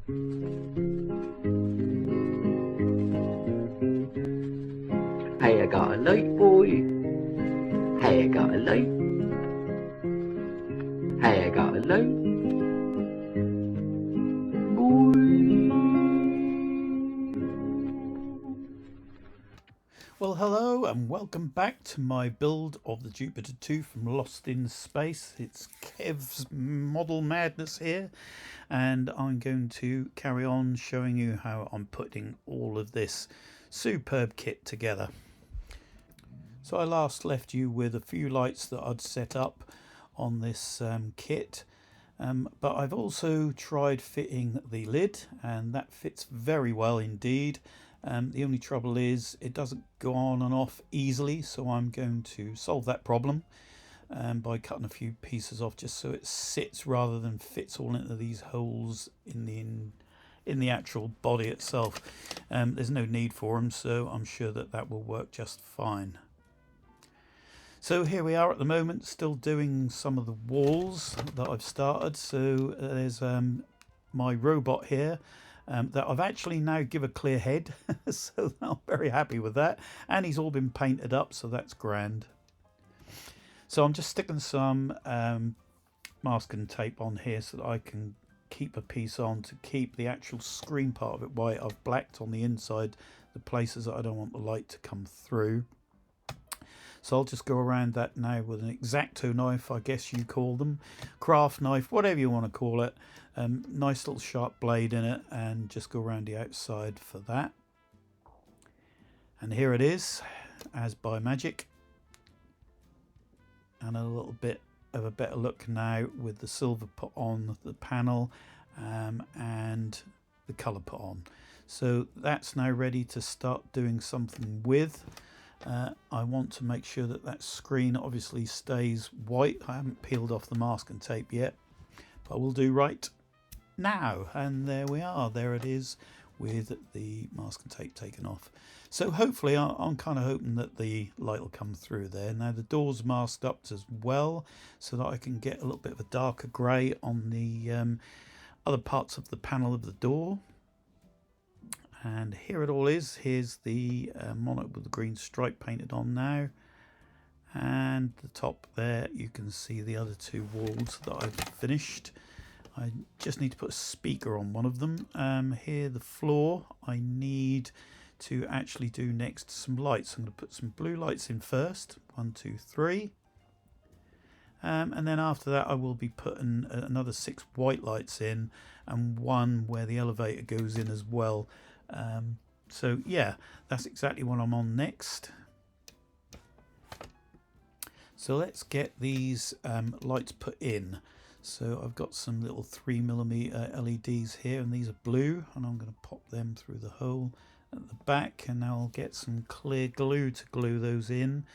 Hey, I got a light, boy. Hey, I got a light. Hey, I got a light, boy. Well, hello and welcome back to my build of the Jupiter 2 from Lost in Space. It's Kev's Model Madness here, and I'm going to carry on showing you how I'm putting all of this superb kit together. So I last left you with a few lights that I'd set up on this kit, but I've also tried fitting the lid, and that fits very well indeed. The only trouble is it doesn't go on and off easily, so I'm going to solve that problem by cutting a few pieces off just so it sits rather than fits all into these holes in the actual body itself. There's no need for them, so I'm sure that will work just fine. So here we are at the moment, still doing some of the walls that I've started. So there's my robot here that I've actually now give a clear head, so I'm very happy with that. And he's all been painted up, so that's grand. So I'm just sticking some masking tape on here so that I can keep a piece on to keep the actual screen part of it white. I've blacked on the inside the places that I don't want the light to come through. So I'll just go around that now with an X-Acto knife, I guess you call them, craft knife, whatever you want to call it. Nice little sharp blade in it, and just go around the outside for that. And here it is, as by magic. And a little bit of a better look now with the silver put on the panel and the colour put on. So that's now ready to start doing something with. I want to make sure that screen obviously stays white. I haven't peeled off the masking tape yet, but I will do right now. And there we are, there it is with the masking tape taken off. So hopefully I'm kind of hoping that the light will come through there. Now the door's masked up as well, so that I can get a little bit of a darker grey on the other parts of the panel of the door. And here it all is. Here's the monarch with the green stripe painted on now, and the top there you can see the other two walls that I've finished. I just need to put a speaker on one of them. Here the floor I need to actually do next some lights. I'm going to put some blue lights in first, 1, 2, 3, and then after that I will be putting another 6 white lights in, and one where the elevator goes in as well. So yeah, that's exactly what I'm on next. So let's get these lights put in. So I've got some little 3mm LEDs here, and these are blue, and I'm going to pop them through the hole at the back, and now I'll get some clear glue to glue those in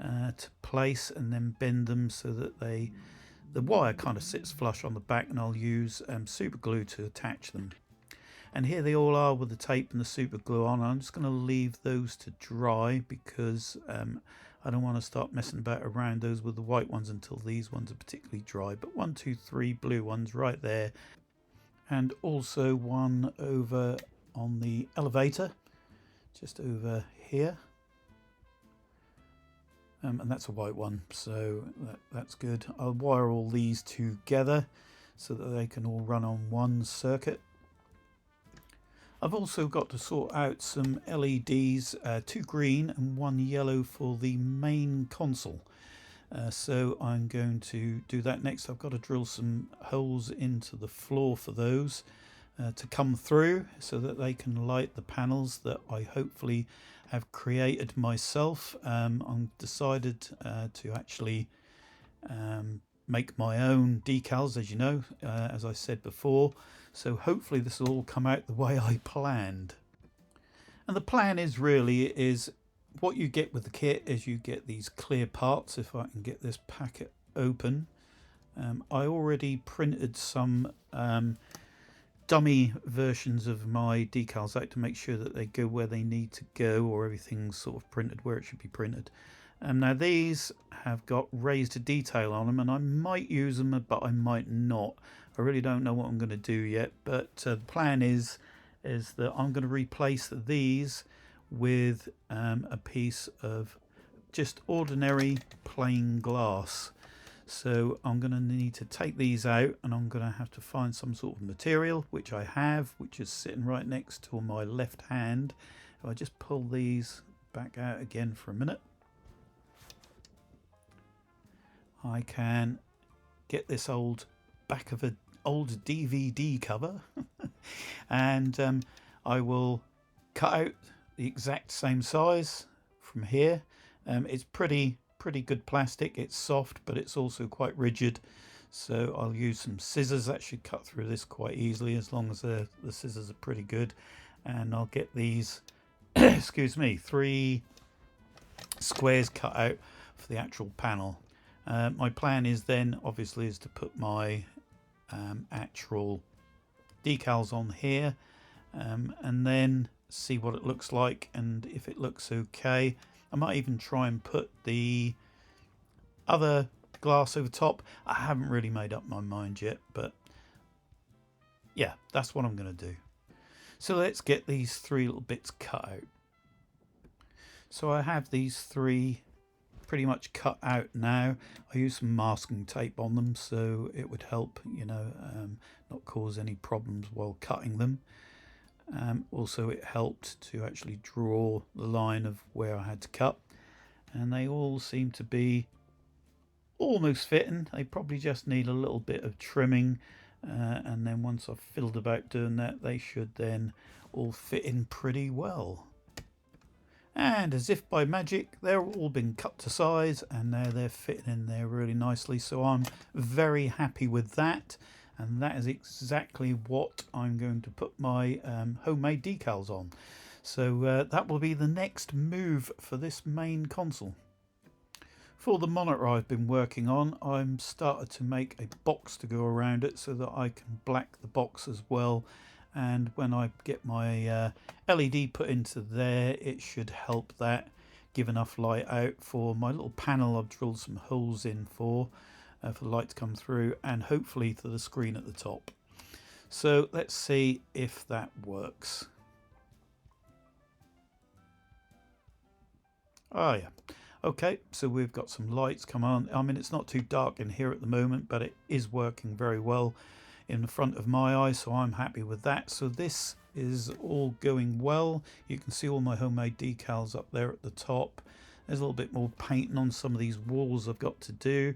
to place, and then bend them so that the wire kind of sits flush on the back, and I'll use super glue to attach them. And here they all are with the tape and the super glue on. I'm just going to leave those to dry because I don't want to start messing about around those with the white ones until these ones are particularly dry. But 1, 2, 3 blue ones right there, and also one over on the elevator just over here, and that's a white one, so that's good. I'll wire all these together so that they can all run on one circuit. I've also got to sort out some LEDs, 2 green and 1 yellow for the main console. So I'm going to do that next. I've got to drill some holes into the floor for those to come through so that they can light the panels that I hopefully have created myself. I've decided to actually make my own decals, as you know, as I said before. So hopefully this will all come out the way I planned. And the plan is what you get with the kit is you get these clear parts. If I can get this packet open, I already printed some dummy versions of my decals out to make sure that they go where they need to go, or everything's sort of printed where it should be printed. Now these have got raised detail on them, and I might use them but I might not. I really don't know what I'm going to do yet, but the plan is that I'm going to replace these with a piece of just ordinary plain glass. So I'm going to need to take these out, and I'm going to have to find some sort of material, which I have, which is sitting right next to my left hand. If I just pull these back out again for a minute, I can get this old back of an old DVD cover and I will cut out the exact same size from here. It's pretty good plastic. It's soft, but it's also quite rigid, so I'll use some scissors. That should cut through this quite easily, as long as the scissors are pretty good. And I'll get these excuse me, 3 squares cut out for the actual panel. My plan is then obviously is to put my actual decals on here, and then see what it looks like, and if it looks okay, I might even try and put the other glass over top. I haven't really made up my mind yet, but yeah, that's what I'm going to do. So let's get these 3 little bits cut out. So I have these 3 pretty much cut out now. I use some masking tape on them so it would help, not cause any problems while cutting them. Also, it helped to actually draw the line of where I had to cut, and they all seem to be almost fitting. They probably just need a little bit of trimming, and then once I've fiddled about doing that, they should then all fit in pretty well. And as if by magic, they're all been cut to size, and now they're fitting in there really nicely. So I'm very happy with that, and that is exactly what I'm going to put my homemade decals on. So that will be the next move for this main console. For the monitor I've been working on, I'm started to make a box to go around it so that I can black the box as well. And when I get my LED put into there, it should help that give enough light out for my little panel I've drilled some holes in for the light to come through, and hopefully to the screen at the top. So let's see if that works. Oh yeah. Okay, so we've got some lights come on. I mean, it's not too dark in here at the moment, but it is working very well in the front of my eye, so I'm happy with that. So this is all going well. You can see all my homemade decals up there at the top. There's a little bit more painting on some of these walls I've got to do.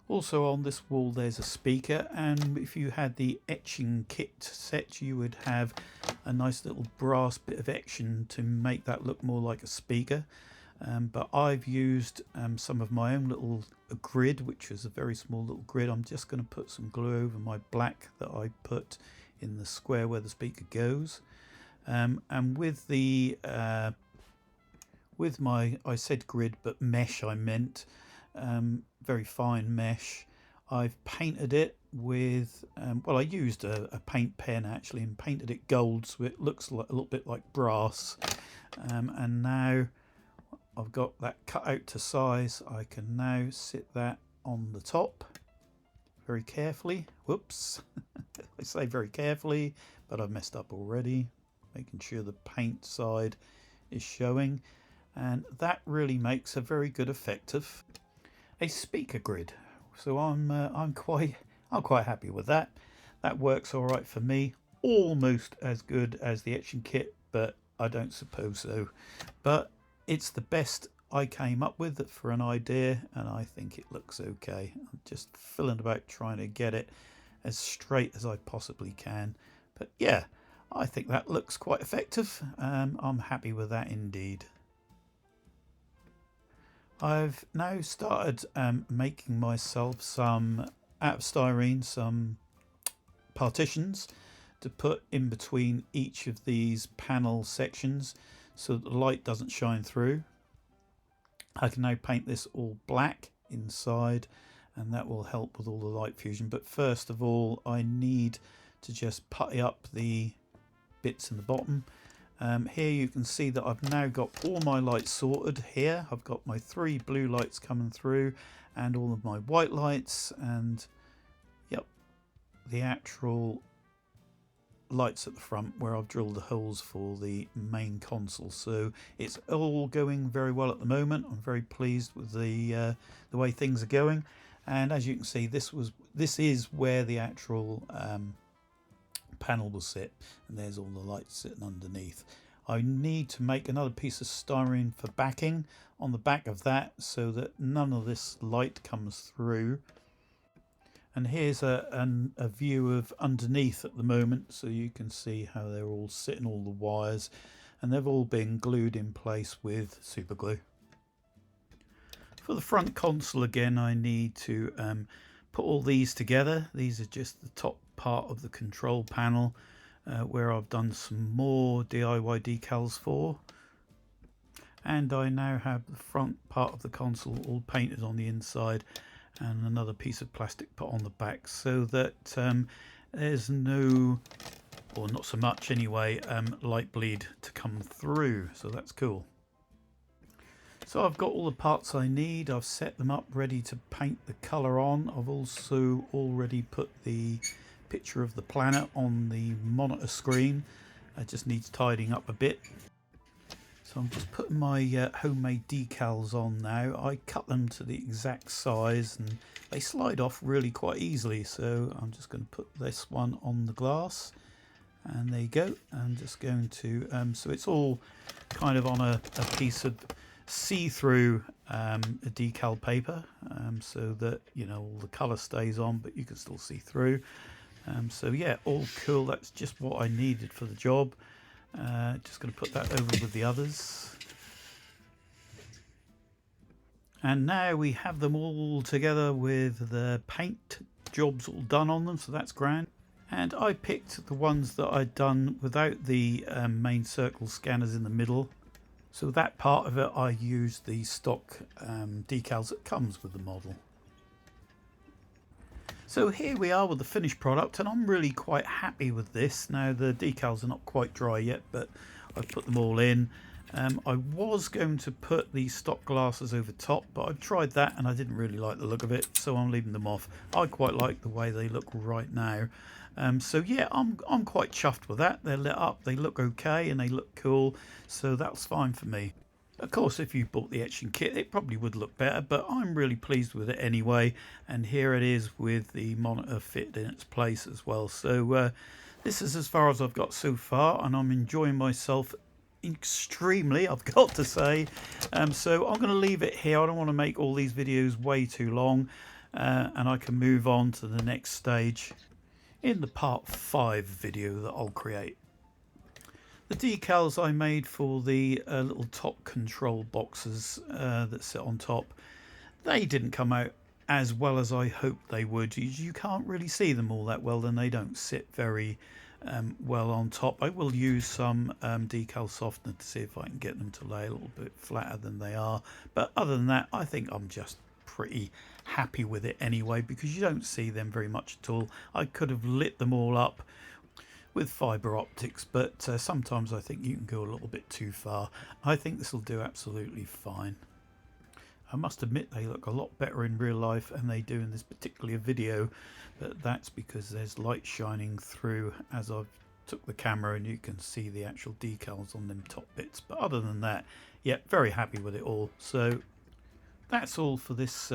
Also on this wall there's a speaker, and if you had the etching kit set, you would have a nice little brass bit of etching to make that look more like a speaker. But I've used some of my own little grid, which is a very small little grid. I'm just going to put some glue over my black that I put in the square where the speaker goes. And with the with my, I said grid but mesh I meant, very fine mesh, I've painted it with well, I used a paint pen actually and painted it gold so it looks like a little bit like brass. And now I've got that cut out to size. I can now sit that on the top very carefully. Whoops. I say very carefully, but I've messed up already. Making sure the paint side is showing, and that really makes a very good effect of a speaker grid. So I'm quite happy with that. That works all right for me. Almost as good as the etching kit, but I don't suppose so. But it's the best I came up with for an idea, and I think it looks okay. I'm just filling about trying to get it as straight as I possibly can. But yeah, I think that looks quite effective. I'm happy with that indeed. I've now started making myself some, out of styrene, some partitions to put in between each of these panel sections so that the light doesn't shine through. I can now paint this all black inside, and that will help with all the light fusion. But first of all, I need to just putty up the bits in the bottom. Here you can see that I've now got all my lights sorted here. I've got my 3 blue lights coming through and all of my white lights, and yep, the actual lights at the front where I've drilled the holes for the main console. So it's all going very well at the moment. I'm very pleased with the way things are going, and as you can see, this is where the actual panel will sit, and there's all the lights sitting underneath. I need to make another piece of styrene for backing on the back of that so that none of this light comes through. And here's a view of underneath at the moment, so you can see how they're all sitting, all the wires, and they've all been glued in place with super glue. For the front console again, I need to put all these together. These are just the top part of the control panel where I've done some more DIY decals for. And I now have the front part of the console all painted on the inside, and another piece of plastic put on the back, so that there's no, or not so much anyway, light bleed to come through, so that's cool. So I've got all the parts I need, I've set them up ready to paint the colour on. I've also already put the picture of the planet on the monitor screen. It just needs tidying up a bit. So I'm just putting my homemade decals on now. I cut them to the exact size and they slide off really quite easily. So I'm just going to put this one on the glass, and there you go. I'm just going to, so it's all kind of on a piece of see-through decal paper, so that, you know, all the colour stays on but you can still see through. So yeah, all cool. That's just what I needed for the job. Just going to put that over with the others, and now we have them all together with the paint jobs all done on them, so that's grand. And I picked the ones that I'd done without the main circle scanners in the middle, so that part of it I used the stock decals that comes with the model. So here we are with the finished product, and I'm really quite happy with this. Now the decals are not quite dry yet, but I've put them all in. I was going to put the stock glasses over top, but I've tried that and I didn't really like the look of it, so I'm leaving them off. I quite like the way they look right now. So yeah, I'm quite chuffed with that. They're lit up, they look okay, and they look cool, so that's fine for me. Of course, if you bought the etching kit, it probably would look better, but I'm really pleased with it anyway. And here it is with the monitor fitted in its place as well. So this is as far as I've got so far, and I'm enjoying myself extremely, I've got to say. So I'm going to leave it here. I don't want to make all these videos way too long, and I can move on to the next stage in the part 5 video that I'll create. The decals I made for the little top control boxes that sit on top, they didn't come out as well as I hoped they would. You can't really see them all that well, and they don't sit very well on top. I will use some decal softener to see if I can get them to lay a little bit flatter than they are. But other than that, I think I'm just pretty happy with it anyway, because you don't see them very much at all. I could have lit them all up with fibre optics, but sometimes I think you can go a little bit too far. I think this will do absolutely fine. I must admit they look a lot better in real life than they do in this particular video, but that's because there's light shining through as I've took the camera, and you can see the actual decals on them top bits. But other than that, yeah, very happy with it all. So that's all for this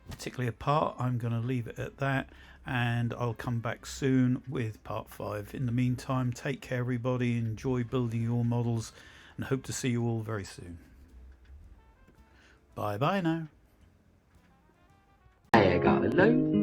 particular part. I'm going to leave it at that, and I'll come back soon with part 5. In the meantime, take care everybody, enjoy building your models, and hope to see you all very soon. Bye bye now. I got a load